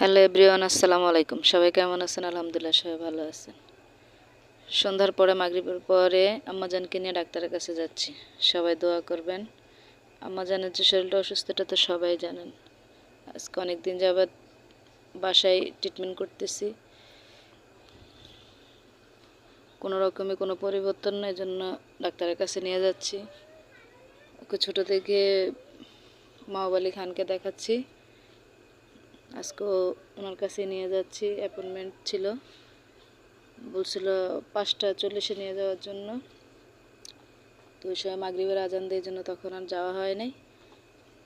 Hello everyone, আসসালামু আলাইকুম। সবাই কেমন আছেন? আলহামদুলিল্লাহ সবাই ভালো আছেন। সন্ধ্যার পরে মাগরিবের পরে আম্মাজানকে নিয়ে ডাক্তারের কাছে যাচ্ছি। সবাই দোয়া করবেন। আম্মাজানের যে শরীরটা অসুস্থ এটা তো সবাই জানেন। আজকে অনেক দিন যাবৎ বাসায় ট্রিটমেন্ট করতেছি, কোনো রকমে কোনো পরিবর্তন নেই, জন্য ডাক্তারের কাছে নিয়ে যাচ্ছি। ওকে ছোটো থেকে মাওব আলী খানকে দেখাচ্ছি, আজকেও ওনার কাছে নিয়ে যাচ্ছি। অ্যাপয়েন্টমেন্ট ছিল, বলছিল 5:40 নিয়ে যাওয়ার জন্য। তো ওই সময় মাগরিবের আজান দেওয়ার জন্য তখন আর যাওয়া হয় নাই।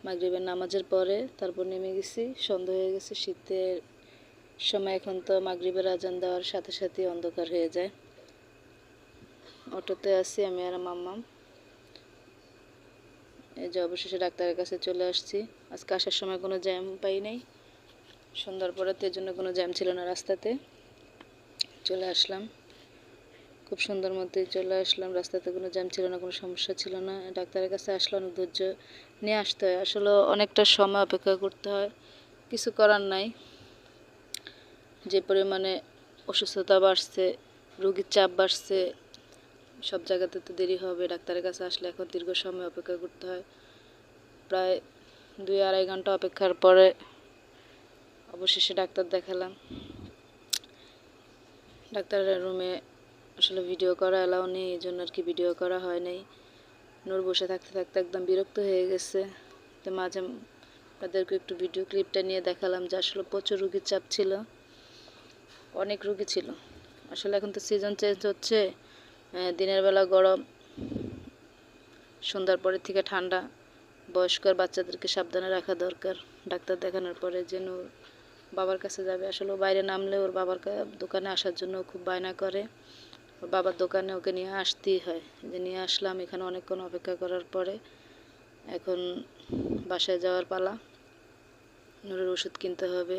মাগরিবের নামাজের পরে তারপর নেমে গেছি, সন্ধ্যা হয়ে গেছে। শীতের সময় এখন তো মাগরিবের আজান দেওয়ার সাথে সাথে অন্ধকার হয়ে যায়। অটোতে আছি আমি আর মাম্মাম। এই যে অবশেষে ডাক্তারের কাছে চলে আসছি। আজকে আসার সময় কোনো জ্যাম পাই নাই, সন্ধ্যার পরে তো এর জন্য কোনো জ্যাম ছিল না, রাস্তাতে চলে আসলাম। খুব সুন্দর মধ্যেই চলে আসলাম, রাস্তাতে কোনো জ্যাম ছিল না, কোনো সমস্যা ছিল না। ডাক্তারের কাছে আসলে অনেক ধৈর্য নিয়ে আসতে হয়, আসলে অনেকটা সময় অপেক্ষা করতে হয়। কিছু করার নাই, যে পরিমাণে অসুস্থতা বাড়ছে, রোগীর চাপ বাড়ছে, সব জায়গাতে তো দেরি হবে। ডাক্তারের কাছে আসলে এখন দীর্ঘ সময় অপেক্ষা করতে হয়, প্রায় 2-2.5 ঘন্টা অপেক্ষার পরে অবশেষে ডাক্তার দেখালাম। ডাক্তারের রুমে আসলে ভিডিও করা এলাও নেই, এই জন্য আর কি ভিডিও করা হয় নাই। নূর বসে থাকতে থাকতে একদম বিরক্ত হয়ে গেছে। তো মাঝে তাদেরকে একটু ভিডিও ক্লিপটা নিয়ে দেখালাম যে আসলে প্রচুর রুগীর চাপ ছিল, অনেক রুগী ছিল। আসলে এখন তো সিজন চেঞ্জ হচ্ছে, দিনের বেলা গরম, সন্ধ্যার পরের থেকে ঠান্ডা। বয়স্ক আর বাচ্চাদেরকে সাবধানে রাখা দরকার। ডাক্তার দেখানোর পরে যে নূর বাবার কাছে যাবে, আসলে বাইরে নামলে ওর বাবার দোকানে আসার জন্য খুব বায়না করে। ওর বাবার দোকানে ওকে নিয়ে আসতেই হয়। যে নিয়ে আসলাম, এখানে অনেকক্ষণ অপেক্ষা করার পরে এখন বাসায় যাওয়ার পালা। নূরের ওষুধ কিনতে হবে।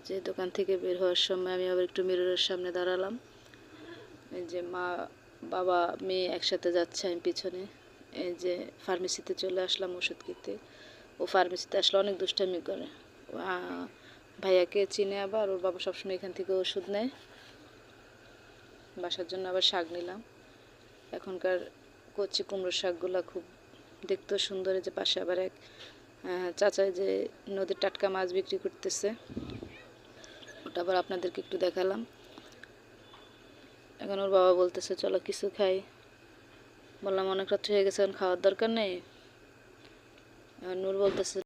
যে দোকান থেকে বের হওয়ার সময় আমি আবার একটু মিররের সামনে দাঁড়ালাম। এই যে মা বাবা মেয়ে একসাথে যাচ্ছে, আমি পিছনে। এই যে ফার্মেসিতে চলে আসলাম ওষুধ কিনতে। ও ফার্মেসিতে আসলে অনেক দুষ্টামি করে, ভাইয়াকে চিনে, আবার ওর বাবা সবসময় এখান থেকে ওষুধ নেয়। বাসার জন্য আবার শাক নিলাম। এখনকার কচি কুমড়ো শাকগুলো খুব দেখতেও সুন্দর। যে পাশে আবার এক চাচাই যে নদীর টাটকা মাছ বিক্রি করতেছে, ওটা আবার আপনাদেরকে একটু দেখালাম। এখন ওর বাবা বলতেছে চলো কিছু খাই। বললাম অনেক রাত্রি হয়ে গেছে, এখন খাওয়ার দরকার নেই। নূর বলতেছে